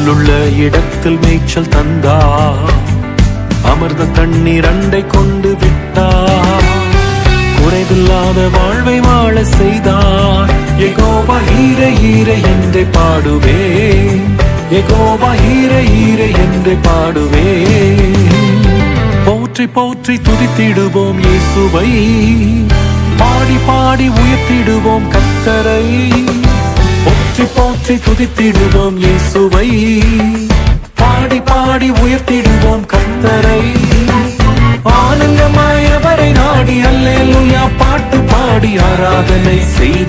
புல்லுள்ள இடத்தில் மேய்ச்சல் தந்தார், அமர்ந்த தண்ணீர் அண்டை கொண்டு விட்டார், குறைவில்லாத வாழ்வை வாழ செய்தார். யெகோவா ஈரே ஈரே என்றே பாடுவே, யெகோவா ஈரே ஈரே என்றே பாடுவே. போற்றி போற்றி துதித்திடுவோம் இயேசுவை, பாடி பாடி உயர்த்திடுவோம் கர்த்தரை. போற்றி போற்றி துதித்திடுவோம் இயேசுவை, பாடி பாடி உயர்த்திடுவோம் கர்த்தரை. ஆனந்தமாய் அவரை நாடி அல்லேலூயா பாட்டு பாடி ஆராதனை செய்